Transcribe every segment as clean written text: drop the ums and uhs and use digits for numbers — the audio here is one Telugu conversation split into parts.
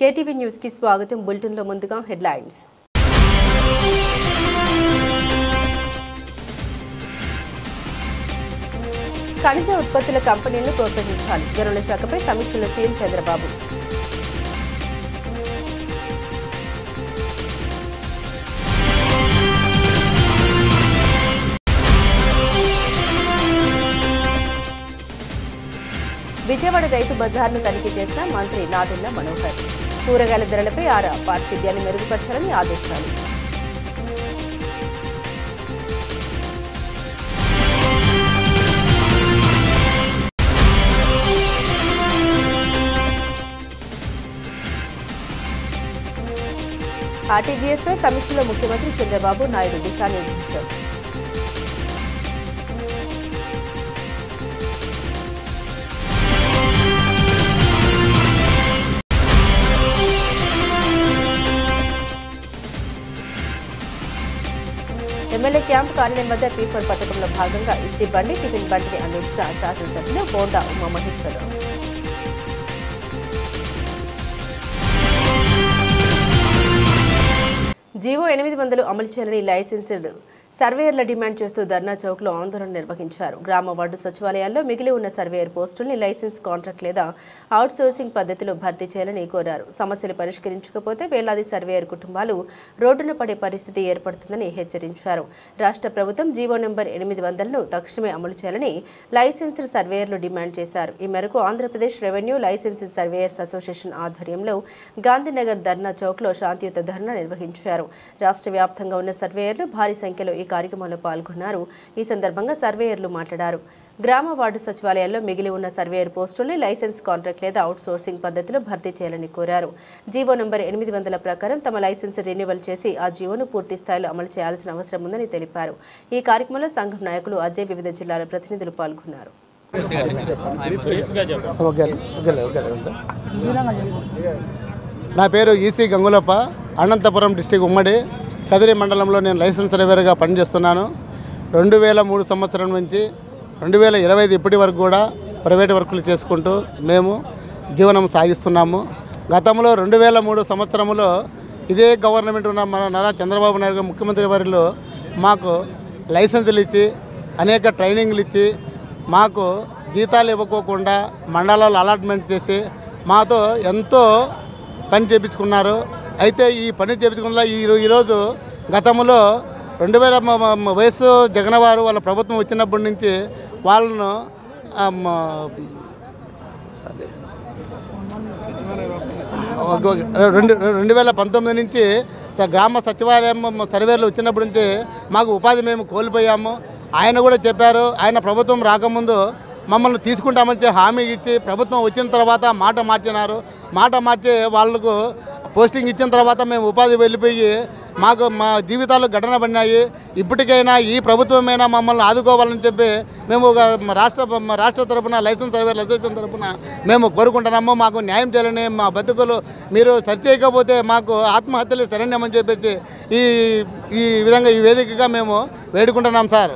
కేటీవీ న్యూస్ కి స్వాగతం. బులెటిన్ లో ముందుగా హెడ్లైన్స్. ఖనిజ ఉత్పత్తుల కంపెనీలను ప్రోత్సహించాలి. గనుల శాఖపై సమీక్షలో సీఎం చంద్రబాబు. విజయవాడ రైతు బజార్ను తనిఖీ చేసిన మంత్రి నాదెళ్ల మనోహర్. కూరగాయల ధరలపై ఆరా, పారిశుద్ధ్యాన్ని మెరుగుపరచాలని ఆదేశాలు. ఆర్టీజీఎస్పై సమీక్షలో ముఖ్యమంత్రి చంద్రబాబు నాయుడు దిశానిర్దేశం. ఎమ్మెల్యే క్యాంపు కార్యాలయం వద్ద పీ4 పథకంలో భాగంగా ఇస్టీ బండి, టిఫిన్ బండిని అందించిన శాసనసభ్యులు బోండా ఉమామహేశ్వరరావు. జీవో 800 అమలు చేయాలని లైసెన్స్డ్ సర్వేయర్ల డిమాండ్ చేస్తూ ధర్నా చౌక్లో ఆందోళన నిర్వహించారు. గ్రామ వార్డు సచివాలయాల్లో మిగిలి ఉన్న సర్వేయర్ పోస్టుల్ని లైసెన్స్ కాంట్రాక్ట్ లేదా అవుట్ సోర్సింగ్ పద్ధతిలో భర్తీ చేయాలని కోరారు. సమస్యలు పరిష్కరించకపోతే వేలాది సర్వేయర్ కుటుంబాలు రోడ్డున పడే పరిస్థితి ఏర్పడుతుందని హెచ్చరించారు. రాష్ట్ర ప్రభుత్వం జీవో నెంబర్ 800ను తక్షణమే అమలు చేయాలని లైసెన్స్డ్ సర్వేయర్లు డిమాండ్ చేశారు. ఈ మేరకు Andhra Pradesh revenue licensed surveyors association ఆధ్వర్యంలో గాంధీనగర్ ధర్నా చౌక్లో శాంతియుత ధర్నా నిర్వహించారు. రాష్ట్ర వ్యాప్తంగా ఉన్న సర్వేయర్లు భారీ సంఖ్యలో ఈ కార్యక్రమంలో పాల్గొన్నారు. ఈ సందర్భంగా సర్వేయర్లు మాట్లాడారు. గ్రామ వార్డు సచివాలయాల్లో మిగిలి ఉన్న సర్వేయర్ పోస్టుల్ని లైసెన్స్ కాంట్రాక్ట్ లేదా అవుట్ సోర్సింగ్ పద్ధతిలో భర్తీ చేయాలని కోరారు. జీవో నంబర్ 800 ప్రకారం తమ లైసెన్స్ రెన్యువల్ చేసి ఆ జీవోను పూర్తి స్థాయిలో అమలు చేయాల్సిన అవసరం ఉందని తెలిపారు. ఈ కార్యక్రమంలో సంఘం నాయకులు అజయ్, వివిధ జిల్లాల ప్రతినిధులు పాల్గొన్నారు. నా పేరు ఈసీ గంగులప్ప. అనంతపురం డిస్టిక్ ఉమ్మడి కదిరి మండలంలో నేను లైసెన్స్ సర్వేయర్గా పనిచేస్తున్నాను. 2003 సంవత్సరం నుంచి 2025 ఇప్పటి వరకు కూడా ప్రైవేట్ వర్కులు చేసుకుంటూ మేము జీవనం సాగిస్తున్నాము. గతంలో 2003 సంవత్సరంలో ఇదే గవర్నమెంట్ ఉన్న మన నారా చంద్రబాబు నాయుడు ముఖ్యమంత్రి వారిలో మాకు లైసెన్సులు ఇచ్చి అనేక ట్రైనింగ్లు ఇచ్చి మాకు జీతాలు ఇవ్వకోకుండా మండలాలు అలాట్మెంట్ చేసి మాతో ఎంతో పని చేయించుకున్నారు. అయితే ఈ పని చేయించుకున్న ఈరోజు గతంలో 2000 వయసు జగన్ వారు వాళ్ళ ప్రభుత్వం వచ్చినప్పటి నుంచి వాళ్ళను 2019 నుంచి గ్రామ సచివాలయం సర్వేలు వచ్చినప్పటి నుంచి మాకు ఉపాధి మేము కోల్పోయాము. ఆయన కూడా చెప్పారు, ఆయన ప్రభుత్వం రాకముందు మమ్మల్ని తీసుకుంటామని హామీ ఇచ్చి ప్రభుత్వం వచ్చిన తర్వాత మాట మార్చినారు. మాట మార్చి వాళ్ళకు పోస్టింగ్ ఇచ్చిన తర్వాత మేము ఉపాధి వెళ్ళిపోయి మాకు మా జీవితాలు ఘటన పడినాయి. ఇప్పటికైనా ఈ ప్రభుత్వమైనా మమ్మల్ని ఆదుకోవాలని చెప్పి మేము రాష్ట్ర తరఫున లైసెన్స్ సర్వేయర్ల అసోసియేషన్ తరఫున మేము కోరుకుంటున్నాము. మాకు న్యాయం చేయాలని, మా బతుకులు మీరు సరి చేయకపోతే మాకు ఆత్మహత్యలు శరణ్యమని చెప్పేసి ఈ విధంగా ఈ వేదికగా మేము వేడుకుంటున్నాం సార్.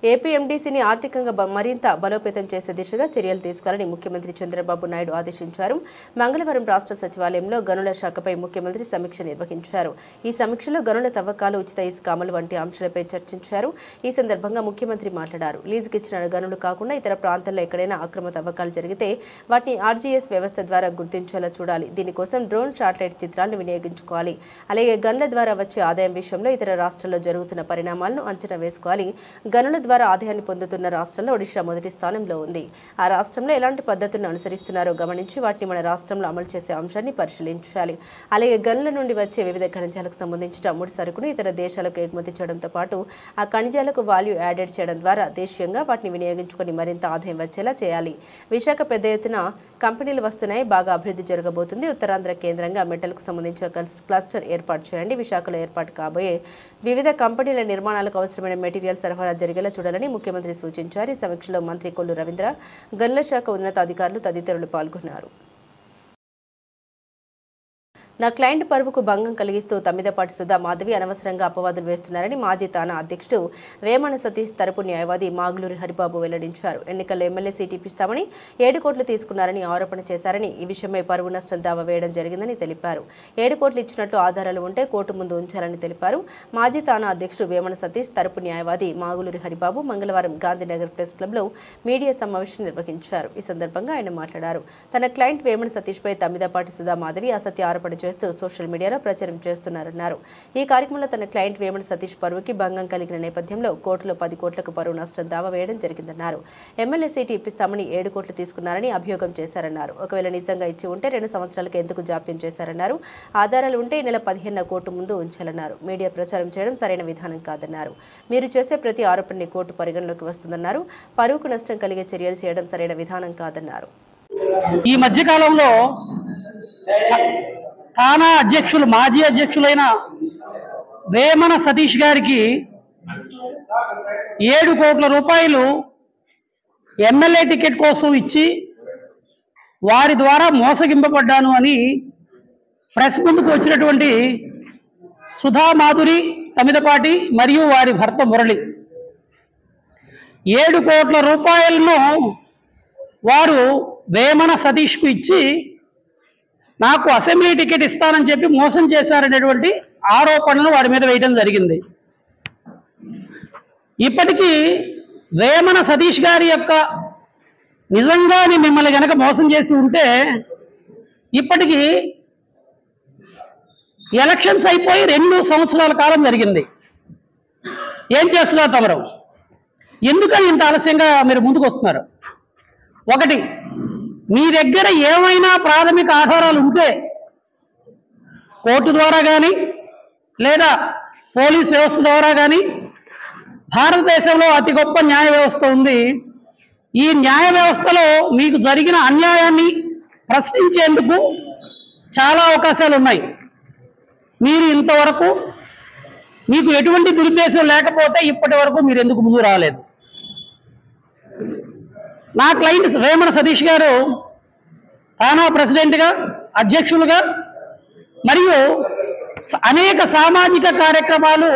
ఏపీఎండీసీని ఆర్థికంగా మరింత బలోపేతం చేసే దిశగా చర్యలు తీసుకోవాలని ముఖ్యమంత్రి చంద్రబాబు నాయుడు ఆదేశించారు. మంగళవారం రాష్ట్ర సచివాలయంలో గనుల శాఖపై ముఖ్యమంత్రి సమీక్ష నిర్వహించారు. ఈ సమీక్షలో గనుల తవ్వకాలు, ఉచిత ఇసుక అమలు వంటి అంశాలపై చర్చించారు. ఈ సందర్భంగా ముఖ్యమంత్రి మాట్లాడారు. లీజుకి ఇచ్చిన గనులు కాకుండా ఇతర ప్రాంతాల్లో ఎక్కడైనా అక్రమ తవ్వకాలు జరిగితే వాటిని ఆర్జీఎస్ వ్యవస్థ ద్వారా గుర్తించేలా చూడాలి. దీనికోసం డ్రోన్ శాటిలైట్ చిత్రాలను వినియోగించుకోవాలి. అలాగే గనుల ద్వారా వచ్చే ఆదాయం విషయంలో ఇతర రాష్ట్రాల్లో జరుగుతున్న పరిణామాలను అంచనా వేసుకోవాలి. గనుల ద్వారా ఆదాయాన్ని పొందుతున్న రాష్ట్రంలో ఒడిషా మొదటి స్థానంలో ఉంది. ఆ రాష్ట్రంలో ఎలాంటి పద్ధతులను అనుసరిస్తున్నారో గమనించి వాటిని మన రాష్ట్రంలో అమలు చేసే అంశాన్ని పరిశీలించాలి. అలాగే గనుల నుండి వచ్చే వివిధ ఖనిజాలకు సంబంధించిన ముడి సరుకును ఇతర దేశాలకు ఎగుమతి చేయడంతో పాటు ఆ ఖనిజాలకు వాల్యూ యాడెడ్ చేయడం ద్వారా దేశీయంగా వాటిని వినియోగించుకొని మరింత ఆదాయం వచ్చేలా చేయాలి. విశాఖ పెద్ద ఎత్తున కంపెనీలు వస్తున్నాయి, బాగా అభివృద్ధి జరగబోతుంది. ఉత్తరాంధ్ర కేంద్రంగా మెటల్కు సంబంధించిన క్లస్టర్ ఏర్పాటు చేయండి. విశాఖలో ఏర్పాటు కాబోయే వివిధ కంపెనీల నిర్మాణాలకు అవసరమైన మెటీరియల్ సరఫరా జరిగేలా చూడాలని ముఖ్యమంత్రి సూచించారు. ఈ సమీక్షలో మంత్రి కొల్లు రవీంద్ర, గనుల శాఖ ఉన్నతాధికారులు తదితరులు పాల్గొన్నారు. నా క్లయింట్ పరువుకు భంగం కలిగిస్తూ తమ్మిదపాటి సుధా మాధవి అనవసరంగా అపవాదులు వేస్తున్నారని మాజీ తానా అధ్యక్షుడు వేమన సతీష్ తరపు న్యాయవాది మాగులూరి హరిబాబు వెల్లడించారు. ఎన్నికల్లో ఎమ్మెల్యే సీటు ఇప్పిస్తామని 7 కోట్లు తీసుకున్నారని ఆరోపణ చేశారని, ఈ విషయమై పరువు నష్టం దావా వేయడం జరిగిందని తెలిపారు. 7 కోట్లు ఇచ్చినట్లు ఆధారాలు ఉంటే కోర్టు ముందు ఉంచాలని తెలిపారు. మాజీ తానా అధ్యక్షుడు వేమన సతీష్ తరపు న్యాయవాది మాగులూరి హరిబాబు మంగళవారం గాంధీనగర్ ప్రెస్ క్లబ్లో మీడియా సమావేశం నిర్వహించారు. ఈ సందర్భంగా ఆయన మాట్లాడారు. తన క్లయింట్ వేమన సతీష్పై తమ్మిదపాటి సుధా మాధవి అసత్య ఆరోపణ చేస్తూ సోషల్ మీడియాలో ప్రచారం చేస్తున్నారన్నారు. ఈ కార్యక్రమంలో తన క్లయింట్ వేమన సతీష్ పరువుకి భంగం కలిగిన నేపథ్యంలో కోర్టులో 10 కోట్లకు పరువు నష్టం దావా వేయడం జరిగిందన్నారు. ఎమ్మెల్యే సీటు ఇప్పిస్తామని 7 కోట్లు తీసుకున్నారని అభియోగం చేశారన్నారు. ఒకవేళ నిజంగా ఇచ్చి ఉంటే 2 సంవత్సరాలకు ఎందుకు జాప్యం చేశారన్నారు. ఆధారాలు ఉంటే ఈ నెల 15న కోర్టు ముందు ఉంచాలన్నారు. మీడియా ప్రచారం చేయడం సరైన విధానం కాదన్నారు. మీరు చేసే ప్రతి ఆరోపణని కోర్టు పరిగణలోకి వస్తుందన్నారు. పరువుకు నష్టం కలిగే చర్యలు చేయడం సరైన విధానం కాదన్నారు. ఈ మధ్యకాలంలో తానా అధ్యక్షులు మాజీ అధ్యక్షులైన వేమన సతీష్ గారికి 7 కోట్ల రూపాయలు ఎమ్మెల్యే టికెట్ కోసం ఇచ్చి వారి ద్వారా మోసగింపబడ్డాను అని ప్రెస్ ముందుకు వచ్చినటువంటి సుధా మాధురి తమిదపాటి మరియు వారి భర్త మురళి 7 కోట్ల రూపాయలను వారు వేమన సతీష్కు ఇచ్చి నాకు అసెంబ్లీ టికెట్ ఇస్తానని చెప్పి మోసం చేశారనేటువంటి ఆరోపణలు వారి మీద వేయడం జరిగింది. ఇప్పటికీ వేమన సతీష్ గారి యొక్క నిజంగానే మిమ్మల్ని గనక మోసం చేసి ఉంటే ఇప్పటికీ ఎలక్షన్స్ అయిపోయి 2 సంవత్సరాల కాలం జరిగింది. ఏం చేస్తున్నారు తమరు? ఎందుకని ఇంత ఆలస్యంగా మీరు ముందుకు వస్తున్నారు? ఒకటి, మీ దగ్గర ఏమైనా ప్రాథమిక ఆధారాలు ఉంటే కోర్టు ద్వారా కానీ లేదా పోలీస్ వ్యవస్థ ద్వారా కానీ, భారతదేశంలో అతి గొప్ప న్యాయ వ్యవస్థ ఉంది. ఈ న్యాయ వ్యవస్థలో మీకు జరిగిన అన్యాయాన్ని ప్రశ్నించేందుకు చాలా అవకాశాలు ఉన్నాయి. మీరు ఇంతవరకు మీకు ఎటువంటి దురుద్దేశం లేకపోతే ఇప్పటి వరకు మీరు ఎందుకు ముందు రాలేదు? నా క్లయింట్ వేమన సతీష్ గారు తానా ప్రెసిడెంట్గా, అధ్యక్షులుగా మరియు అనేక సామాజిక కార్యక్రమాలు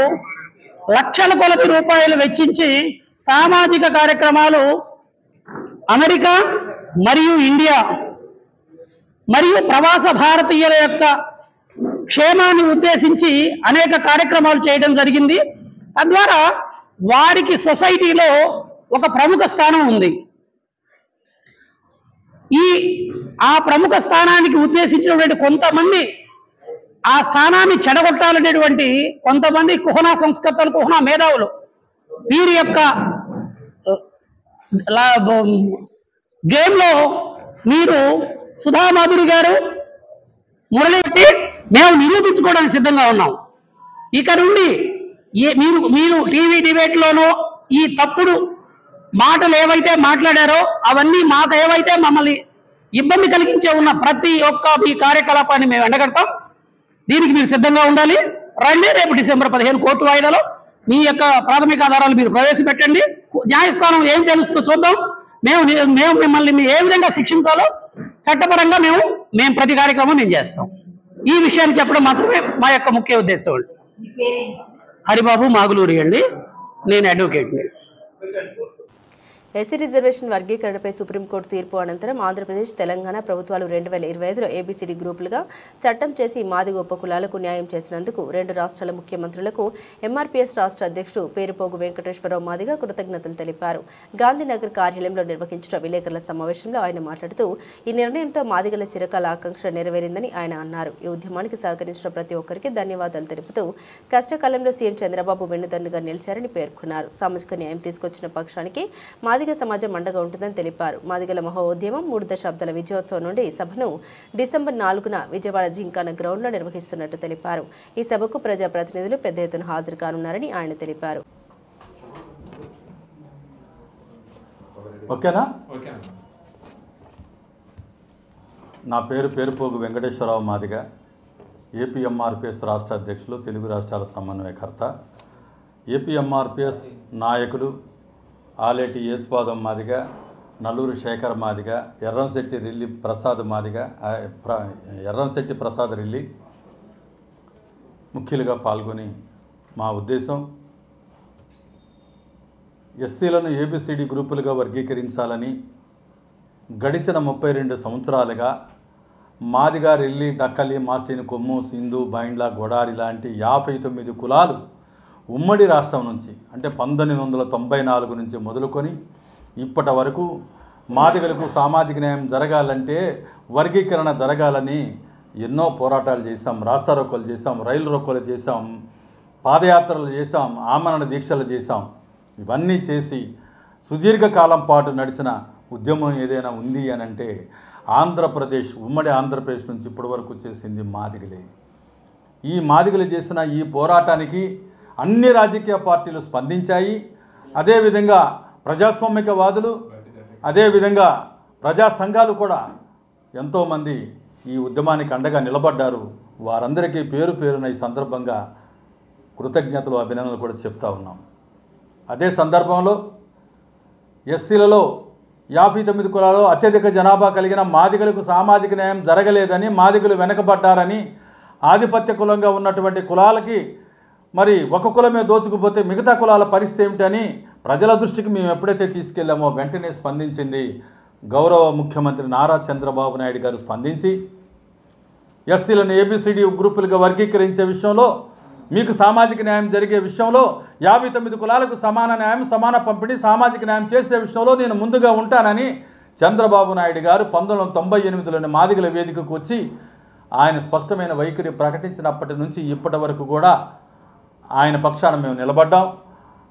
లక్షల కొలది రూపాయలు వెచ్చించి సామాజిక కార్యక్రమాలు అమెరికా మరియు ఇండియా మరియు ప్రవాస భారతీయుల యొక్క క్షేమాన్ని ఉద్దేశించి అనేక కార్యక్రమాలు చేయడం జరిగింది. తద్వారా వారికి సొసైటీలో ఒక ప్రముఖ స్థానం ఉంది. ఆ ప్రముఖ స్థానానికి ఉద్దేశించినటువంటి కొంతమంది ఆ స్థానాన్ని చెడగొట్టాలనేటువంటి కొంతమంది కుహనా సంస్కర్తలు, కుహనా మేధావులు వీరి యొక్క గేమ్లో మీరు సుధా మాధురి గారు, మురళి మేము నిరూపించుకోవడానికి సిద్ధంగా ఉన్నాం. ఇక నుండి మీరు టీవీ డిబేట్లోనూ ఈ తప్పుడు మాటలు ఏవైతే మాట్లాడారో అవన్నీ మాకు ఏవైతే మమ్మల్ని ఇబ్బంది కలిగించే ఉన్న ప్రతి ఒక్క మీ కార్యకలాపాన్ని మేము ఎండగడతాం. దీనికి మీరు సిద్ధంగా ఉండాలి. రండి, రేపు డిసెంబర్ 15 కోర్టు వాయిదాలో మీ యొక్క ప్రాథమిక ఆధారాలు మీరు ప్రవేశపెట్టండి. న్యాయస్థానం ఏం తెలుస్తుందో చూద్దాం. మేము మిమ్మల్ని ఏ విధంగా శిక్షించాలో చట్టపరంగా మేము ప్రతి కార్యక్రమం మేము చేస్తాం. ఈ విషయాన్ని చెప్పడం మాత్రమే మా యొక్క ముఖ్య ఉద్దేశం అండి. హరిబాబు మాగులూరి అండి, నేను అడ్వకేట్ని. ఎస్సీ రిజర్వేషన్ వర్గీకరణపై సుప్రీంకోర్టు తీర్పు అనంతరం ఆంధ్రప్రదేశ్, తెలంగాణ ప్రభుత్వాలు 2025లో ఏబీసీడీ గ్రూపులుగా చట్టం చేసి మాదిగ ఉపకులాలకు న్యాయం చేసినందుకు 2 రాష్ట్రాల ముఖ్యమంత్రులకు ఎంఆర్పీఎస్ రాష్ట్ర అధ్యక్షుడు పేరుపోగు వెంకటేశ్వరరావు మాదిగ కృతజ్ఞతలు తెలిపారు. గాంధీనగర్ కార్యాలయంలో నిర్వహించిన విలేకరుల సమావేశంలో ఆయన మాట్లాడుతూ ఈ నిర్ణయంతో మాదిగల చిరకాల ఆకాంక్ష నెరవేరిందని ఆయన అన్నారు. ఈ ఉద్యమానికి సహకరించిన ప్రతి ఒక్కరికి ధన్యవాదాలు తెలుపుతూ కష్టకాలంలో సీఎం చంద్రబాబు వెన్నుదన్నుగా నిలిచారని పేర్కొన్నారు. సామాజిక న్యాయం తీసుకొచ్చిన పక్షానికి మాదిగ సమాజం అండగా ఉంటుందని తెలిపారు. మాదిగల మహోద్యమం 3 దశాబ్దాల విజయోత్సవం నుండి సభను డిసెంబర్ 4న విజయవాడ జింకానా గ్రౌండ్లో నిర్వహిస్తున్నట్టు తెలిపారు. ఈ సభకు ప్రజాప్రతినిధులు పెద్ద ఎత్తున హాజరు కానున్నారని ఆయన తెలిపారు. నా పేరు పేరుపోగు వెంకటేశ్వరరావు మాదిగ, ఏపీఎంఆర్పీఎస్ రాష్ట్ర అధ్యక్షులు, తెలుగు రాష్ట్రాల సమన్వయకర్త. ఏపీఎంఆర్పీఎస్ నాయకులు ఆలేటి యేసుపాదం మాదిగ, నల్లూరు శేఖర్ మాదిగ, ఎర్రంశెట్టి ప్రసాద్ రిల్లి, ముఖ్యులుగా పాల్గొని మా ఉద్దేశం ఎస్సీలను ఏబిసిడి గ్రూపులుగా వర్గీకరించాలని గడిచిన 32 సంవత్సరాలుగా మాదిగా, రెల్లి, డక్కలి, మాస్టిని, కొమ్ము, సింధు, బైండ్ల, గొడారి లాంటి 59 కులాలు ఉమ్మడి రాష్ట్రం నుంచి అంటే 1994 నుంచి మొదలుకొని ఇప్పటి వరకు మాదిగలకు సామాజిక న్యాయం జరగాలంటే వర్గీకరణ జరగాలని ఎన్నో పోరాటాలు చేశాం, రాస్తారోకోలు చేశాం, రైలు రోకోలు చేశాం, పాదయాత్రలు చేశాం, ఆమరణ దీక్షలు చేశాం. ఇవన్నీ చేసి సుదీర్ఘకాలం పాటు నడిచిన ఉద్యమం ఏదైనా ఉంది అని అంటే ఆంధ్రప్రదేశ్, ఉమ్మడి ఆంధ్రప్రదేశ్ నుంచి ఇప్పటి వరకు చేసింది మాదిగలే. ఈ మాదిగలు చేసిన ఈ పోరాటానికి అన్ని రాజకీయ పార్టీలు స్పందించాయి. అదేవిధంగా ప్రజాస్వామికవాదులు, అదేవిధంగా ప్రజా సంఘాలు కూడా ఎంతోమంది ఈ ఉద్యమానికి అండగా నిలబడ్డారు. వారందరికీ పేరు పేరున ఈ సందర్భంగా కృతజ్ఞతలు, అభినందనలు కూడా చెప్తా ఉన్నాం. అదే సందర్భంలో ఎస్సీలలో 59 కులాల్లో అత్యధిక జనాభా కలిగిన మాదిగలకు సామాజిక న్యాయం జరగలేదని, మాదిగలు వెనకబడ్డారని, ఆధిపత్య కులంగా ఉన్నటువంటి కులాలకి మరి ఒక కులమే దోచుకుపోతే మిగతా కులాల పరిస్థితి ఏమిటని ప్రజల దృష్టికి మేము ఎప్పుడైతే తీసుకెళ్ళామో వెంటనే స్పందించింది గౌరవ ముఖ్యమంత్రి నారా చంద్రబాబు నాయుడు గారు. స్పందించి ఎస్సీలను ఏబిసిడి గ్రూపులుగా వర్గీకరించే విషయంలో, మీకు సామాజిక న్యాయం జరిగే విషయంలో 59 కులాలకు సమాన న్యాయం, సమాన పంపిణీ, సామాజిక న్యాయం చేసే విషయంలో నేను ముందుగా ఉంటానని చంద్రబాబు నాయుడు గారు 1998లోని మాదిగల వేదికకు వచ్చి ఆయన స్పష్టమైన వైఖరి ప్రకటించినప్పటి నుంచి ఇప్పటి వరకు కూడా ఆయన పక్షాన మేము నిలబడ్డాం.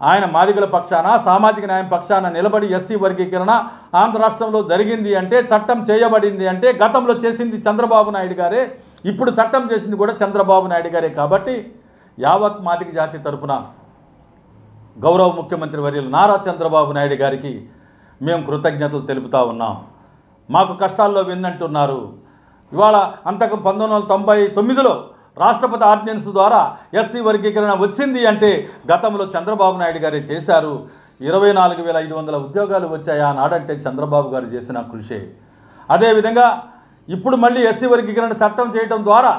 ఆయన మాదిగల పక్షాన, సామాజిక న్యాయం పక్షాన నిలబడి ఎస్సీ వర్గీకరణ ఆంధ్ర రాష్ట్రంలో జరిగింది అంటే, చట్టం చేయబడింది అంటే గతంలో చేసింది చంద్రబాబు నాయుడు గారే, ఇప్పుడు చట్టం చేసింది కూడా చంద్రబాబు నాయుడు గారే. కాబట్టి యావత్ మాదిగ జాతి తరపున గౌరవ ముఖ్యమంత్రి వర్యులు నారా చంద్రబాబు నాయుడు గారికి మేము కృతజ్ఞతలు తెలుపుతా ఉన్నాం. మాకు కష్టాల్లో విన్నంటున్నారు. ఇవాళ అంతకు 1999లో రాష్ట్రపతి ఆర్డినెన్స్ ద్వారా ఎస్సీ వర్గీకరణ వచ్చింది అంటే గతంలో చంద్రబాబు నాయుడు గారే చేశారు. 24,500 ఉద్యోగాలు వచ్చాయి ఆనాడంటే చంద్రబాబు గారు చేసిన కృషి. అదేవిధంగా ఇప్పుడు మళ్ళీ ఎస్సీ వర్గీకరణ చట్టం చేయడం ద్వారా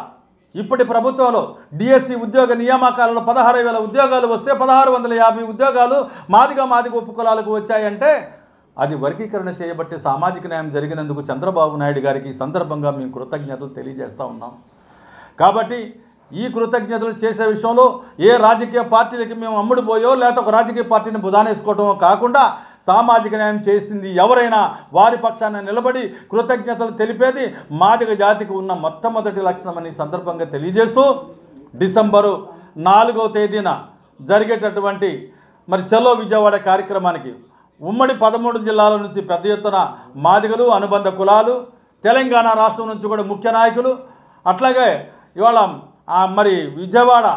ఇప్పటి ప్రభుత్వంలో డిఎస్సి ఉద్యోగ నియామకాలలో 16,000 ఉద్యోగాలు వస్తే 1650 ఉద్యోగాలు మాదిగ ఉపకులాలకు వచ్చాయంటే అది వర్గీకరణ చేయబట్టి సామాజిక న్యాయం జరిగినందుకు చంద్రబాబు నాయుడు గారికి ఈ సందర్భంగా మేము కృతజ్ఞతలు తెలియజేస్తూ ఉన్నాం. కాబట్టి ఈ కృతజ్ఞతలు చేసే విషయంలో ఏ రాజకీయ పార్టీలకి మేము అమ్ముడుపోయో లేకపోతే ఒక రాజకీయ పార్టీని బుధానేసుకోవటమో కాకుండా సామాజిక న్యాయం చేసింది ఎవరైనా వారి పక్షాన నిలబడి కృతజ్ఞతలు తెలిపేది మాదిగ జాతికి ఉన్న మొట్టమొదటి లక్షణమని సందర్భంగా తెలియజేస్తూ డిసెంబరు 4వ తేదీన జరిగేటటువంటి మరి చలో విజయవాడ కార్యక్రమానికి ఉమ్మడి 13 జిల్లాల నుంచి పెద్ద ఎత్తున మాదిగలు, అనుబంధ కులాలు, తెలంగాణ రాష్ట్రం నుంచి కూడా ముఖ్య నాయకులు, అట్లాగే ఇవాళ మరి విజయవాడ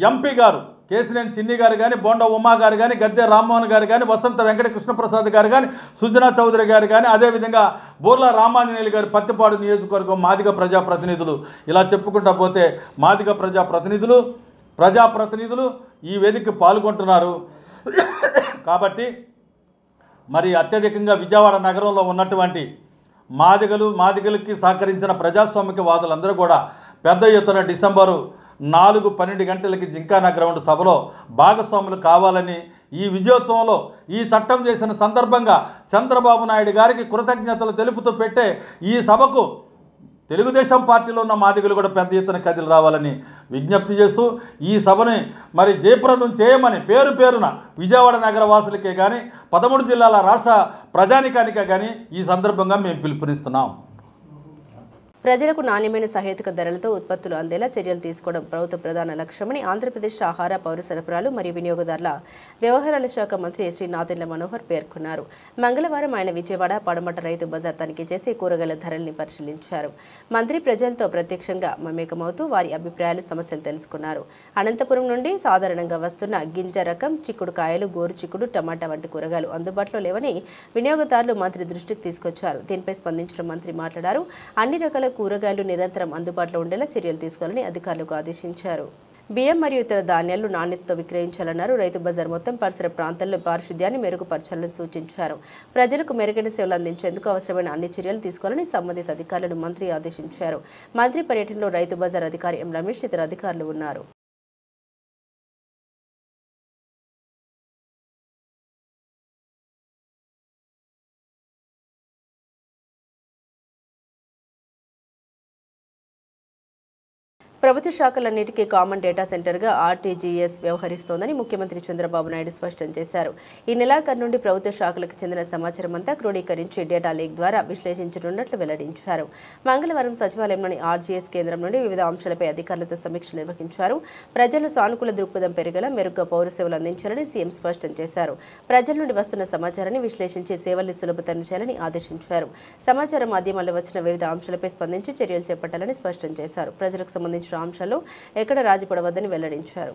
ఎంపీ గారు కేసినేని చిన్ని గారు కానీ, బోండా ఉమా గారు కానీ, గద్దె రామ్మోహన్ గారు కానీ, వసంత వెంకట కృష్ణప్రసాద్ గారు కానీ, సుజనా చౌదరి గారు కానీ, అదేవిధంగా బోర్లా రామాంజనేయులు గారు పత్తిపాడు నియోజకవర్గం మాదిగ ప్రజాప్రతినిధులు, ఇలా చెప్పుకుంటా పోతే మాదిగ ప్రజాప్రతినిధులు ఈ వేదిక పాల్గొంటున్నారు. కాబట్టి మరి అత్యధికంగా విజయవాడ నగరంలో ఉన్నటువంటి మాదిగలకి సహకరించిన ప్రజాస్వామికవాదులందరూ కూడా పెద్ద ఎత్తున డిసెంబరు 4-12 గంటలకి జింకానా గ్రౌండ్ సభలో భాగస్వాములు కావాలని, ఈ విజయోత్సవంలో ఈ చట్టం చేసిన సందర్భంగా చంద్రబాబు నాయుడు గారికి కృతజ్ఞతలు తెలుపుతూ పెట్టే ఈ సభకు తెలుగుదేశం పార్టీలో ఉన్న మాదిగలు కూడా పెద్ద ఎత్తున కదిలి రావాలని విజ్ఞప్తి చేస్తూ ఈ సభని మరి జయప్రదం చేయమని పేరున విజయవాడ నగర వాసులకే కానీ 13 జిల్లాల రాష్ట్ర ప్రజానికానికే కానీ ఈ సందర్భంగా మేము పిలుపునిస్తున్నాం. ప్రజలకు నాణ్యమైన సహేతుక ధరలతో ఉత్పత్తులు అందేలా చర్యలు తీసుకోవడం ప్రభుత్వ ప్రధాన లక్ష్యమని ఆంధ్రప్రదేశ్ ఆహార, పౌర సరఫరాలు మరియు వినియోగదారుల వ్యవహారాల శాఖ మంత్రి శ్రీ నాదెళ్ల మనోహర్ పేర్కొన్నారు. మంగళవారం ఆయన విజయవాడ పడమట రైతు బజార్ తనిఖీ చేసి కూరగాయల ధరల్ని పరిశీలించారు. మంత్రి ప్రజలతో ప్రత్యక్షంగా మమేకమవుతూ వారి అభిప్రాయాలు, సమస్యలు తెలుసుకున్నారు. అనంతపురం నుండి సాధారణంగా వస్తున్న గింజ రకం చిక్కుడుకాయలు, గోరు చిక్కుడు, టమాటా వంటి కూరగాయలు అందుబాటులో లేవని వినియోగదారులు మంత్రి దృష్టికి తీసుకొచ్చారు. దీనిపై స్పందించిన మంత్రి మాట్లాడారు. అన్ని రకాల కూరగాయలు నిరంతరం అందుబాటులో ఉండేలా చర్యలు తీసుకోవాలని అధికారులకు ఆదేశించారు. బియ్యం మరియు ఇతర ధాన్యాలు నాణ్యతతో విక్రయించాలన్నారు. రైతు బజార్ మొత్తం పరిసర ప్రాంతాల్లో పారిశుద్ధ్యాన్ని మెరుగుపరచాలని సూచించారు. ప్రజలకు మెరుగైన సేవలు అందించేందుకు అవసరమైన అన్ని చర్యలు తీసుకోవాలని సంబంధిత అధికారులను మంత్రి ఆదేశించారు. మంత్రి పర్యటనలో రైతు బజార్ అధికారి ఎం రమేష్ ఇతర అధికారులు ఉన్నారు. ప్రభుత్వ శాఖలన్నిటికీ కామన్ డేటా సెంటర్గా ఆర్టీజీఎస్ వ్యవహరిస్తోందని ముఖ్యమంత్రి చంద్రబాబు నాయుడు స్పష్టం చేశారు. ఈ నెలాఖరు నుండి ప్రభుత్వ శాఖలకు చెందిన సమాచారం అంతా క్రోడీకరించి డేటా లేక్ ద్వారా విశ్లేషించనున్నట్లు వెల్లడించారు. మంగళవారం సచివాలయంలోని ఆర్జీఎస్ కేంద్రం నుండి వివిధ అంశాలపై అధికారులతో సమీక్ష నిర్వహించారు. ప్రజల సానుకూల దృక్పథం పెరిగేలా మెరుగ్గా పౌర సేవలు అందించాలని సీఎం స్పష్టం చేశారు. ప్రజల నుండి వస్తున్న సమాచారాన్ని విశ్లేషించి సేవల్ని సులభతరం చేయాలని ఆదేశించారు. సమాచార మాధ్యమాల్లో వచ్చిన వివిధ అంశాలపై స్పందించి చర్యలు చేపట్టాలని స్పష్టం చేశారు. ప్రజలకు సంబంధించిన అంశాల్లో ఎక్కడ రాజీ పడవద్దని వెల్లడించారు.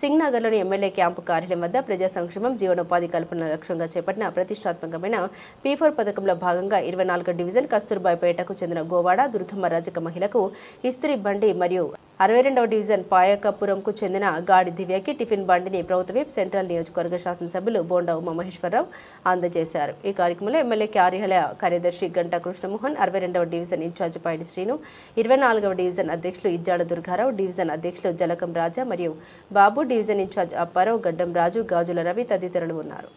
సింగ్నగర్లోని ఎమ్మెల్యే క్యాంపు కార్యాలయం వద్ద ప్రజా సంక్షేమం జీవనోపాధి కల్పన లక్ష్యంగా చేపట్టిన ప్రతిష్టాత్మకమైన P4 పథకంలో భాగంగా 24వ డివిజన్ కస్తూర్బాయిపేటకు చెందిన గోవాడ దుర్గమ్మ రజక మహిళకు ఇస్త్రీ బండి మరియు 62వ డివిజన్ పాయకపురంకు చెందిన గాడి దివ్యకి టిఫిన్ బండిని ప్రభుత్వ విప్ సెంట్రల్ నియోజకవర్గ శాసనసభ్యులు బోండా ఉమామహేశ్వరరావు అందజేశారు. ఈ కార్యక్రమంలో ఎమ్మెల్యే కార్యాలయ కార్యదర్శి గంటా కృష్ణమోహన్, 62వ డివిజన్ ఇన్ఛార్జి పైడి శ్రీను, 24వ డివిజన్ అధ్యక్షులు ఇజ్జాడ దుర్గారావు, డివిజన్ అధ్యక్షులు జలకం రాజా మరియు బాబు, డివిజన్ ఇన్ఛార్జ్ అప్పారావు, గడ్డం రాజు, గాజుల రవి తదితరులు ఉన్నారు.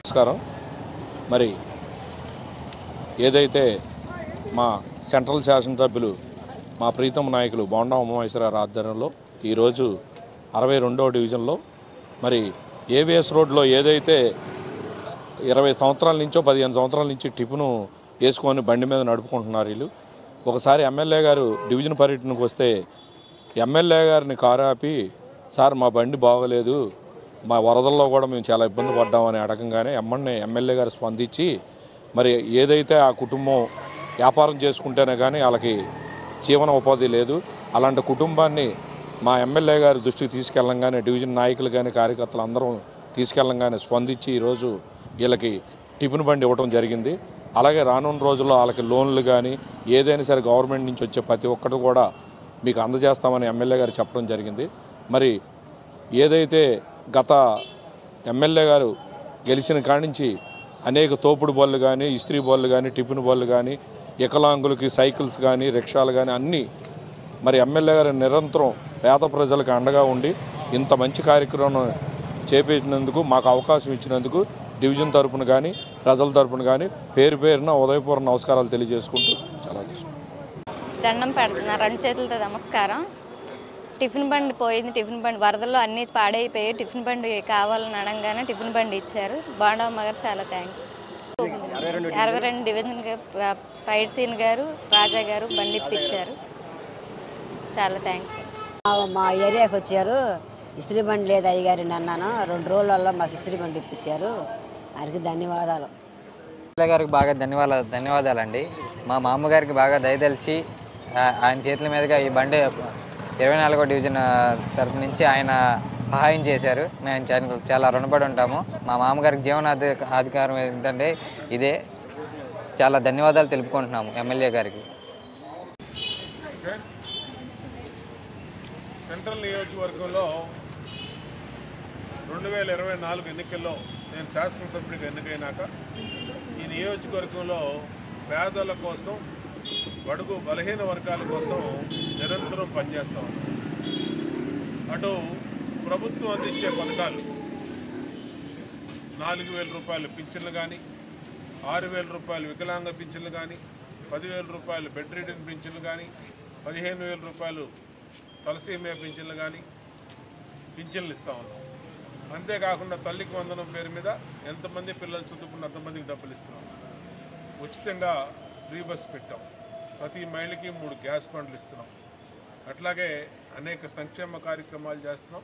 నమస్కారం. మరి ఏదైతే మా సెంట్రల్ శాసనసభ్యులు మా ప్రీతమ నాయకులు బోండా ఉమామహేశ్వరరావు ఆధ్వర్యంలో ఈరోజు 62వ డివిజన్లో మరి ఏవిఎస్ రోడ్లో ఏదైతే 20 సంవత్సరాల నుంచో 15 సంవత్సరాల నుంచి టిఫిను వేసుకొని బండి మీద నడుపుకుంటున్నారు వీళ్ళు. ఒకసారి ఎమ్మెల్యే గారు డివిజన్ పర్యటనకు వస్తే ఎమ్మెల్యే గారిని కారు ఆపి, సార్ మా బండి బాగోలేదు, మా వరదల్లో కూడా మేము చాలా ఇబ్బంది పడ్డామని అడగంగానే ఎమ్మెల్యే గారు స్పందించి మరి ఏదైతే ఆ కుటుంబం వ్యాపారం చేసుకుంటేనే కానీ వాళ్ళకి జీవన ఉపాధి లేదు, అలాంటి కుటుంబాన్ని మా ఎమ్మెల్యే గారి దృష్టికి తీసుకెళ్ళంగానే డివిజన్ నాయకులు కానీ కార్యకర్తలు అందరం తీసుకెళ్ళంగానే స్పందించి ఈరోజు వీళ్ళకి టిఫిన్ బండి ఇవ్వడం జరిగింది. అలాగే రానున్న రోజుల్లో వాళ్ళకి లోన్లు కానీ ఏదైనా సరే గవర్నమెంట్ నుంచి వచ్చే ప్రతి ఒక్కటి కూడా మీకు అందజేస్తామని ఎమ్మెల్యే గారు చెప్పడం జరిగింది. మరి ఏదైతే గత ఎమ్మెల్యే గారు గెలిచిన కాడి నుంచి అనేక తోపుడు బళ్ళు కానీ, ఇస్త్రీ బళ్ళు కానీ, టిఫిన్ బళ్ళు కానీ, వికలాంగులకి సైకిల్స్ కానీ, రిక్షాలు కానీ అన్నీ మరి ఎమ్మెల్యే గారు నిరంతరం పేద ప్రజలకు అండగా ఉండి ఇంత మంచి కార్యక్రమం చేపట్టినందుకు, మాకు అవకాశం ఇచ్చినందుకు డివిజన్ తరపున కానీ ప్రజల తరపున కానీ పేరు పేరున ఉదయపూర్వ నమస్కారాలు తెలియజేసుకుంటూ చాలా దండం పెడుతున్నా. 2 చేతులతో నమస్కారం. టిఫిన్ బండి పోయింది, టిఫిన్ బండి వరదల్లో అన్నీ పాడైపోయి టిఫిన్ బండి కావాలని అనగానే టిఫిన్ బండి ఇచ్చారు. బాండవమ్మ గారు చాలా థ్యాంక్స్. 62 డివిజన్ పైడ్ సీన్ గారు, రాజా గారు బండి ఇప్పించారు. చాలా థ్యాంక్స్. మా ఏరియాకి వచ్చారు, ఇస్త్రీ బండి లేదు అయ్యగారు అన్నాను. 2 రోజులలో మాకు ఇస్త్రీ బండి ఇప్పించారు. వారికి ధన్యవాదాలు. గారికి బాగా ధన్యవాదాలండి. మా మామగారికి బాగా దయదలిచి ఆయన చేతుల మీదుగా ఈ బండి 24వ డివిజన్ తరఫు నుంచి ఆయన సహాయం చేశారు. మేము చాలా రుణపడి ఉంటాము. మా మామగారికి జీవనాధికారం ఏంటంటే ఇదే. చాలా ధన్యవాదాలు తెలుపుకుంటున్నాము ఎమ్మెల్యే గారికి. సెంట్రల్ నియోజకవర్గంలో 2024 ఎన్నికల్లో నేను శాసనసభ్యుడిగా ఎన్నికైనాక ఈ నియోజకవర్గంలో పేదల కోసం, బడుగు బలహీన వర్గాల కోసం నిరంతరం పనిచేస్తూ ఉన్నాం. అటు ప్రభుత్వం అందించే పథకాలు 4,000 రూపాయలు పింఛన్లు కానీ, 6,000 రూపాయలు వికలాంగ పింఛన్లు కానీ, 10,000 రూపాయలు బెడ్ రిడెన్ పింఛన్లు కానీ, 15,000 రూపాయలు తలసీమియా పింఛన్లు కానీ పింఛన్లు ఇస్తూ ఉన్నాం. అంతేకాకుండా తల్లికి వందనం పేరు మీద ఎంతమంది పిల్లలు చదువుకున్న అంతమందికి డబ్బులు ఇస్తున్నాం. ఉచితంగా ఫ్రీ బస్ పెట్టాం. ప్రతి మహిళకి 3 గ్యాస్ బండ్లు ఇస్తున్నాం. అట్లాగే అనేక సంక్షేమ కార్యక్రమాలు చేస్తున్నాం.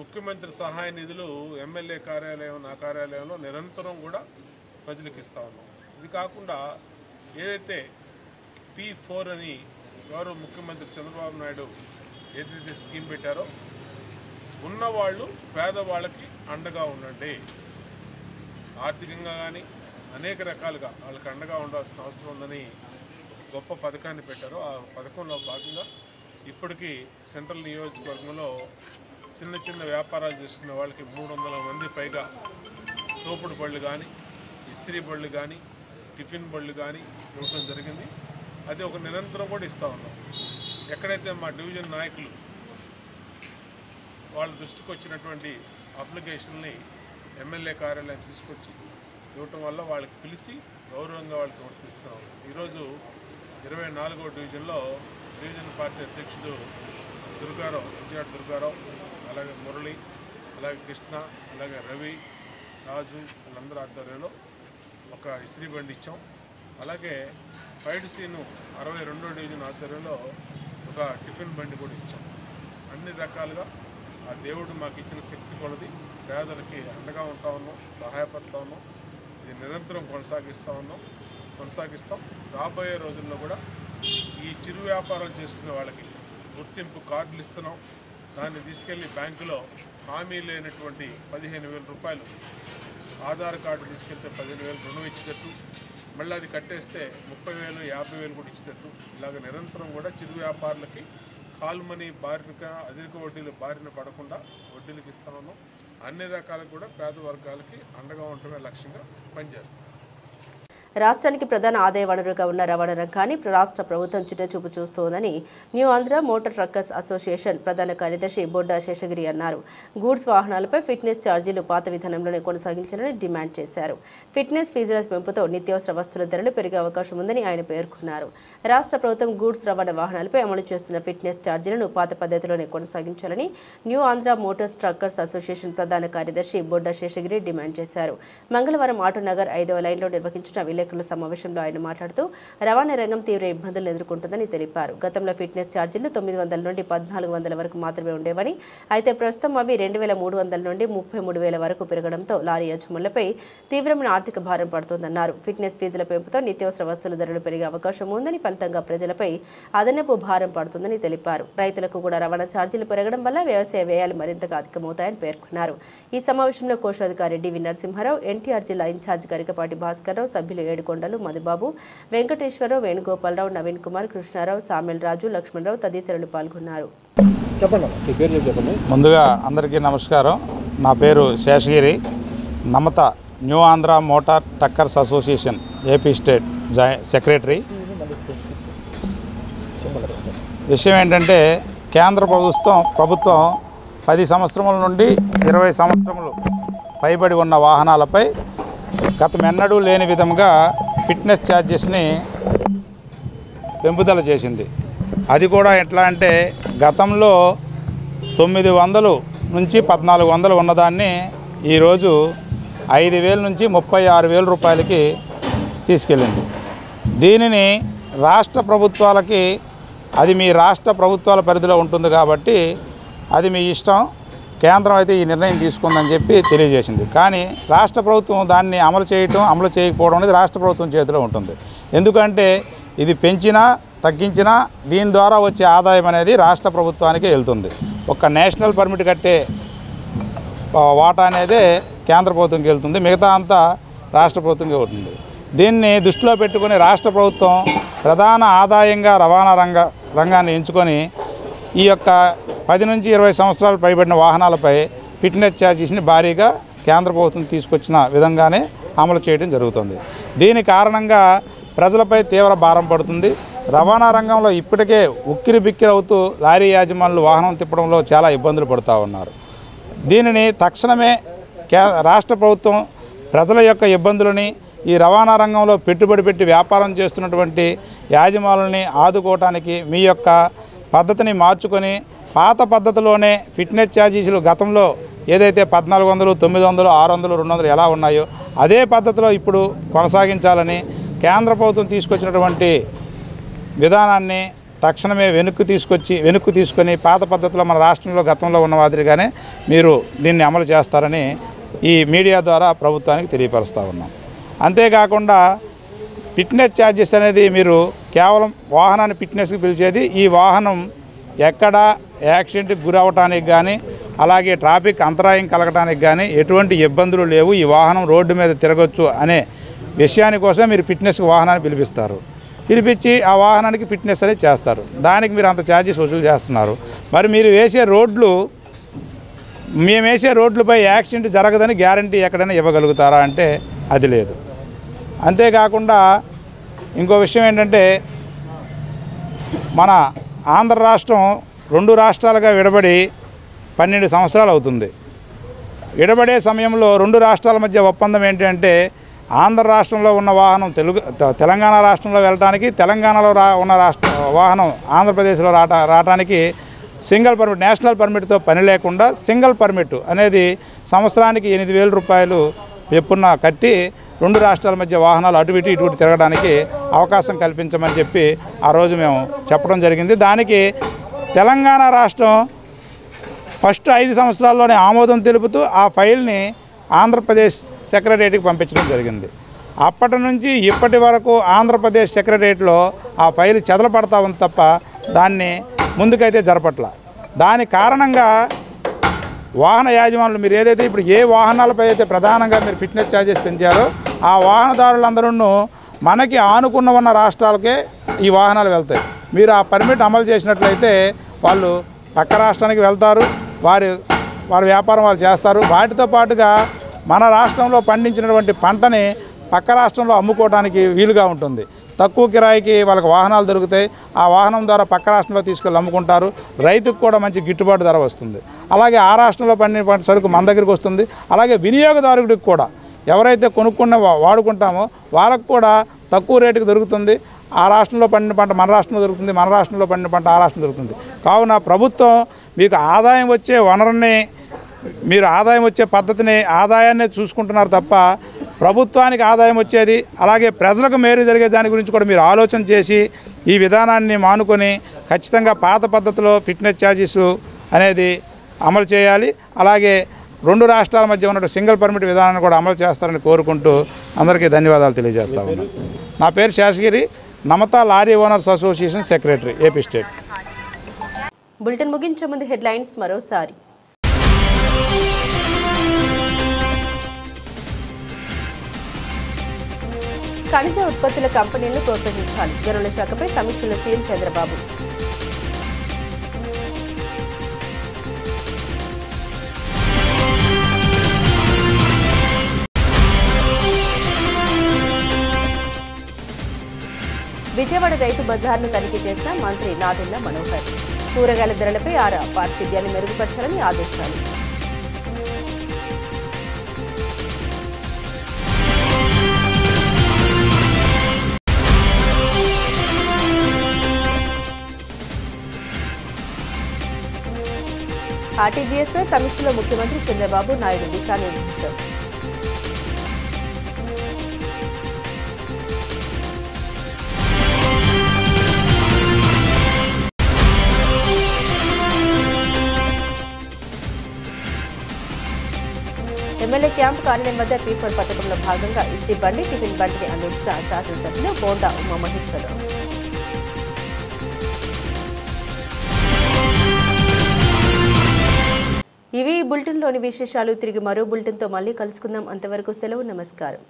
ముఖ్యమంత్రి సహాయ నిధులు ఎమ్మెల్యే కార్యాలయం, నా కార్యాలయంలో నిరంతరం కూడా ప్రజలకు ఇస్తూ ఉన్నాం. ఇది కాకుండా ఏదైతే P4 అని గౌరవ ముఖ్యమంత్రి చంద్రబాబు నాయుడు ఏదైతే స్కీమ్ పెట్టారో ఉన్నవాళ్ళు పేదవాళ్ళకి అండగా ఉండండి, ఆర్థికంగా కానీ అనేక రకాలుగా వాళ్ళకి అండగా ఉండాల్సిన అవసరం ఉందని గొప్ప పథకాన్ని పెట్టారు. ఆ పథకంలో భాగంగా ఇప్పటికీ సెంట్రల్ నియోజకవర్గంలో చిన్న చిన్న వ్యాపారాలు చేసుకునే వాళ్ళకి 300 మంది పైగా తోపుడు బళ్ళు కానీ, ఇస్త్రీ బళ్ళు కానీ, టిఫిన్ బళ్ళు కానీ ఇవ్వడం జరిగింది. అది ఒక నిరంతరం కూడా ఇస్తూ ఉన్నాం. ఎక్కడైతే మా డివిజన్ నాయకులు వాళ్ళ దృష్టికి వచ్చినటువంటి అప్లికేషన్ని ఎమ్మెల్యే కార్యాలయం తీసుకొచ్చి ఇవ్వటం వల్ల వాళ్ళకి పిలిచి గౌరవంగా వాళ్ళకి విమర్శిస్తున్నాం. ఈరోజు 24వ డివిజన్లో డివిజన్ పార్టీ అధ్యక్షుడు దుర్గారావు, విజయాడ్ దుర్గారావు, అలాగే మురళి, అలాగే కృష్ణ, అలాగే రవి, రాజు వాళ్ళందరూ ఆధ్వర్యంలో ఒక ఇస్త్రీ బండి ఇచ్చాం. అలాగే పైడ్ సీను 62వ డివిజన్ ఆధ్వర్యంలో ఒక టిఫిన్ బండి కూడా ఇచ్చాం. అన్ని రకాలుగా ఆ దేవుడు మాకు ఇచ్చిన శక్తి కొలది పేదలకి అండగా ఉంటా ఉన్నాం, సహాయపడతా ఉన్నాం. ఇది నిరంతరం కొనసాగిస్తాం. రాబోయే రోజుల్లో కూడా ఈ చిరు వ్యాపారాలు చేసుకునే వాళ్ళకి గుర్తింపు కార్డులు ఇస్తున్నాం. దాన్ని తీసుకెళ్ళి బ్యాంకులో హామీ లేనటువంటి 15,000 రూపాయలు ఆధార్ కార్డు తీసుకెళ్తే 15,000 రుణం ఇచ్చేటట్టు, మళ్ళీ అది కట్టేస్తే 30,000, 50,000 కూడా ఇచ్చేటట్టు ఇలాగ నిరంతరం కూడా చిరు వ్యాపారులకి కాలుమని బారిన అధిక వడ్డీలు బారిన పడకుండా వడ్డీలకు ఇస్తా ఉన్నాం. అన్ని రకాలకు కూడా పేద వర్గాలకి అండగా ఉండటమే లక్ష్యంగా పనిచేస్తాం. రాష్ట్రానికి ప్రధాన ఆదాయ వనరుగా ఉన్న రవాణా రంగాన్ని రాష్ట్ర ప్రభుత్వం చిన్నచూపు చూస్తోందని new Andhra motor truckers association ప్రధాన కార్యదర్శి బొడ్డా శేషగిరి అన్నారు. గూడ్స్ వాహనాలపై ఫిట్నెస్ ఛార్జీలు పాత విధానంలోనే కొనసాగించాలని డిమాండ్ చేశారు. ఫిట్నెస్ ఫీజుల పెంపుతో నిత్యావసర వస్తువుల ధరలు పెరిగే అవకాశం ఉందని ఆయన పేర్కొన్నారు. రాష్ట్ర ప్రభుత్వం గూడ్స్ రవాణా వాహనాలపై అమలు చేస్తున్న ఫిట్నెస్ ఛార్జీలను పాత పద్ధతిలోనే కొనసాగించాలని new Andhra motor truckers association ప్రధాన కార్యదర్శి బొడ్డా శేషగిరి డిమాండ్ చేశారు. మంగళవారం ఆటోనగర్ 5వ లైన్లో నిర్వహించిన విలేకరుల సమావేశంలో ఆయన మాట్లాడుతూ రవాణా రంగం తీవ్ర ఇబ్బందులు ఎదుర్కొంటుందని తెలిపారు. గతంలో ఫిట్నెస్ ఛార్జీలు 900 నుండి 1,400 వరకు మాత్రమే ఉండేవని, అయితే ప్రస్తుతం అవి 2,300 నుండి 33,000 వరకు పెరగడంతో లారీ యజమానులపై తీవ్రమైన ఆర్థిక భారం పడుతోందన్నారు. ఫిట్నెస్ ఫీజుల పెంపుతో నిత్యావసర వస్తువుల ధరలు పెరిగే అవకాశం ఉందని, ఫలితంగా ప్రజలపై అదనపు భారం పడుతుందని తెలిపారు. రైతులకు కూడా రవాణా ఛార్జీలు పెరగడం వల్ల వ్యవసాయ వ్యయాలు మరింతగా అధికమవుతాయని పేర్కొన్నారు. ఈ సమావేశంలో కోశాధికారి డివి నరసింహారావు, ఎన్టీఆర్ జిల్లా ఇన్ఛార్జ్ గరికపాటి భాస్కర్రావు, సభ్యులు ఏడుకొండలు, మధుబాబు, వెంకటేశ్వరరావు, వేణుగోపాలరావు, నవీన్ కుమార్, కృష్ణారావు, సామెల్ రాజు, లక్ష్మణరావు తదితరులు పాల్గొన్నారు. ముందుగా అందరికీ నమస్కారం. నా పేరు శేషగిరి, నమత new Andhra motor truckers association AP state secretary. విషయం ఏంటంటే కేంద్ర ప్రభుత్వం 10 సంవత్సరముల నుండి 20 సంవత్సరములు పైబడి ఉన్న వాహనాలపై గతమెన్నడూ లేని విధంగా ఫిట్నెస్ ఛార్జెస్ని పెంపుదల చేసింది. అది కూడా ఎట్లా అంటే గతంలో 900 నుంచి 1,400 ఉన్నదాన్ని ఈరోజు 5,000 నుంచి 36,000 రూపాయలకి తీసుకెళ్ళింది. దీనిని రాష్ట్ర ప్రభుత్వాలకి, అది మీ రాష్ట్ర ప్రభుత్వాల పరిధిలో ఉంటుంది కాబట్టి అది మీ ఇష్టం, కేంద్రం అయితే ఈ నిర్ణయం తీసుకుందని చెప్పి తెలియజేసింది. కానీ రాష్ట్ర ప్రభుత్వం దాన్ని అమలు చేయకపోవడం అనేది రాష్ట్ర ప్రభుత్వం చేతిలో ఉంటుంది. ఎందుకంటే ఇది పెంచినా తగ్గించినా దీని ద్వారా వచ్చే ఆదాయం అనేది రాష్ట్ర ప్రభుత్వానికే వెళ్తుంది. ఒక నేషనల్ పర్మిట్ కట్టే వాటా అనేది కేంద్ర ప్రభుత్వంకి వెళ్తుంది, మిగతా అంతా రాష్ట్ర ప్రభుత్వంకే ఉంటుంది. దీన్ని దృష్టిలో పెట్టుకొని రాష్ట్ర ప్రభుత్వం ప్రధాన ఆదాయంగా రవాణా రంగాన్ని ఎంచుకొని ఈ యొక్క 10 నుంచి 20 సంవత్సరాలు పైబడిన వాహనాలపై ఫిట్నెస్ ఛార్జెస్ని భారీగా కేంద్ర ప్రభుత్వం తీసుకొచ్చిన విధంగానే అమలు చేయడం జరుగుతుంది. దీని కారణంగా ప్రజలపై తీవ్ర భారం పడుతుంది. రవాణా రంగంలో ఇప్పటికే ఉక్కిరి బిక్కిరి అవుతూ లారీ యాజమానులు వాహనం తిప్పడంలో చాలా ఇబ్బందులు పడుతూ ఉన్నారు. దీనిని తక్షణమే రాష్ట్ర ప్రభుత్వం ప్రజల యొక్క ఇబ్బందులని, ఈ రవాణా రంగంలో పెట్టుబడి పెట్టి వ్యాపారం చేస్తున్నటువంటి యాజమానులని ఆదుకోవటానికి మీ యొక్క పద్ధతిని మార్చుకొని పాత పద్ధతిలోనే ఫిట్నెస్ ఛార్జీలు గతంలో ఏదైతే 1,400, 900, 600, 200 ఎలా ఉన్నాయో అదే పద్ధతిలో ఇప్పుడు కొనసాగించాలని కేంద్ర ప్రభుత్వం తీసుకొచ్చినటువంటి విధానాన్ని తక్షణమే వెనక్కు తీసుకొని పాత పద్ధతిలో మన రాష్ట్రంలో గతంలో ఉన్న మాదిరిగానే మీరు దీన్ని అమలు చేస్తారని ఈ మీడియా ద్వారా ప్రభుత్వానికి తెలియపరుస్తూ ఉన్నాం. అంతేకాకుండా ఫిట్నెస్ ఛార్జెస్ అనేది మీరు కేవలం వాహనాన్ని ఫిట్నెస్కి పిలిచేది. ఈ వాహనం ఎక్కడ యాక్సిడెంట్కి గురవటానికి కానీ అలాగే ట్రాఫిక్ అంతరాయం కలగటానికి కానీ ఎటువంటి ఇబ్బందులు లేవు. ఈ వాహనం రోడ్డు మీద తిరగొచ్చు అనే విషయాని కోసం మీరు ఫిట్నెస్కి వాహనాన్ని పిలిపిస్తారు. పిలిపించి ఆ వాహనానికి ఫిట్నెస్ అనేది చేస్తారు. దానికి మీరు అంత ఛార్జెస్ వసూలు చేస్తున్నారు. మరి మీరు వేసే రోడ్లు మేము వేసే రోడ్లపై యాక్సిడెంట్ జరగదని గ్యారంటీ ఎక్కడైనా ఇవ్వగలుగుతారా అంటే అది లేదు. అంతేకాకుండా ఇంకో విషయం ఏంటంటే మన ఆంధ్ర రాష్ట్రం 2 రాష్ట్రాలుగా విడబడి 12 సంవత్సరాలు అవుతుంది. విడబడే సమయంలో 2 రాష్ట్రాల మధ్య ఒప్పందం ఏంటంటే ఆంధ్ర రాష్ట్రంలో ఉన్న వాహనం తెలంగాణ రాష్ట్రంలో వెళ్ళటానికి, తెలంగాణలో ఉన్న వాహనం ఆంధ్రప్రదేశ్లో రావటానికి సింగిల్ పర్మిట్, నేషనల్ పర్మిట్తో పని లేకుండా సింగిల్ పర్మిట్ అనేది సంవత్సరానికి 8,000 రూపాయలు చెప్పున కట్టి 2 రాష్ట్రాల మధ్య వాహనాలు అటు ఇటు తిరగడానికి అవకాశం కల్పించమని చెప్పి ఆ రోజు మేము చెప్పడం జరిగింది. దానికి తెలంగాణ రాష్ట్రం ఫస్ట్ 5 సంవత్సరాల్లోనే ఆమోదం తెలుపుతూ ఆ ఫైల్ని ఆంధ్రప్రదేశ్ సెక్రటరియట్కి పంపించడం జరిగింది. అప్పటి నుంచి ఇప్పటి వరకు ఆంధ్రప్రదేశ్ సెక్రటరియట్లో ఆ ఫైల్ చెదలపడతా ఉంది తప్ప దాన్ని ముందుకైతే జరపట్ల. దాని కారణంగా వాహన యాజమానులు మీరు ఏదైతే ఇప్పుడు ఏ వాహనాలపై అయితే ప్రధానంగా మీరు ఫిట్నెస్ ఛార్జెస్ పెంచారో ఆ వాహనదారులందరూ మనకి ఆనుకున్న ఉన్న రాష్ట్రాలకే ఈ వాహనాలు వెళ్తాయి. మీరు ఆ పర్మిట్ అమలు చేసినట్లయితే వాళ్ళు పక్క రాష్ట్రానికి వెళ్తారు, వారి వ్యాపారం వాళ్ళు చేస్తారు. వాటితో పాటుగా మన రాష్ట్రంలో పండించినటువంటి పంటని పక్క రాష్ట్రంలో అమ్ముకోవడానికి వీలుగా ఉంటుంది. తక్కువ కిరాయికి వాళ్ళకి వాహనాలు దొరుకుతాయి. ఆ వాహనం ద్వారా పక్క రాష్ట్రంలో తీసుకెళ్ళి అమ్ముకుంటారు. రైతుకు కూడా మంచి గిట్టుబాటు ధర వస్తుంది. అలాగే ఆ రాష్ట్రంలో పండిన సరుకు మన దగ్గరికి వస్తుంది. అలాగే వినియోగదారుడికి కూడా ఎవరైతే కొనుక్కున్న వాడుకుంటామో వాళ్ళకు కూడా తక్కువ రేటుకి దొరుకుతుంది. ఆ రాష్ట్రంలో పండిన పంట మన రాష్ట్రంలో దొరుకుతుంది, మన రాష్ట్రంలో పండిన పంట ఆ రాష్ట్రంలో దొరుకుతుంది. కావున ప్రభుత్వం మీకు ఆదాయం వచ్చే వనరుని, మీరు ఆదాయం వచ్చే పద్ధతిని, ఆదాయాన్ని చూసుకుంటున్నారు తప్ప ప్రభుత్వానికి ఆదాయం వచ్చేది అలాగే ప్రజలకు మేలు జరిగే దాని గురించి కూడా మీరు ఆలోచన చేసి ఈ విధానాన్ని మానుకొని ఖచ్చితంగా పాత పద్ధతిలో ఫిట్నెస్ ఛార్జెస్ అనేది అమలు చేయాలి. అలాగే 2 రాష్ట్రాల మధ్య ఉన్న సింగిల్ పర్మిట్ విధానాన్ని కూడా అమలు చేస్తారని కోరుకుంటూ అందరికీ ధన్యవాదాలు తెలియజేస్తా ఉన్నాను. నా పేరు శేషగిరి, నమతా lorry owners association secretary, AP state. Bulletin ముగించే ముందు హెడ్లైన్స్ మరోసారి. ఖనిజ ఉత్పత్తుల కంపెనీలను ప్రోత్సహించాలి, గనుల శాఖపై సమీక్షలో సీఎం చంద్రబాబు. విజయవాడ రైతు బజార్ను తనిఖీ చేసిన మంత్రి నాదెళ్ల మనోహర్. కూరగాయల ధరలపై ఆరా, పారిశుద్ధ్యాన్ని మెరుగుపరచాలని ఆదేశాలు. ఆర్టీజీఎస్పై సమీక్షలో ముఖ్యమంత్రి చంద్రబాబు నాయుడు దిశానిర్దేశం. ఎమ్మెల్యే క్యాంపు కార్యాలయం వద్ద P4 పథకంలో భాగంగా ఇస్త్రీ బండి, టిఫిన్ బండిని అందించిన శాసనసభ్యులు బోండా ఉమామహేశ్వరరావు. ఇవి బులెటిన్లోని విశేషాలు. తిరిగి మరో బులెటిన్తో మళ్ళీ కలుసుకుందాం. అంతవరకు సెలవు, నమస్కారం.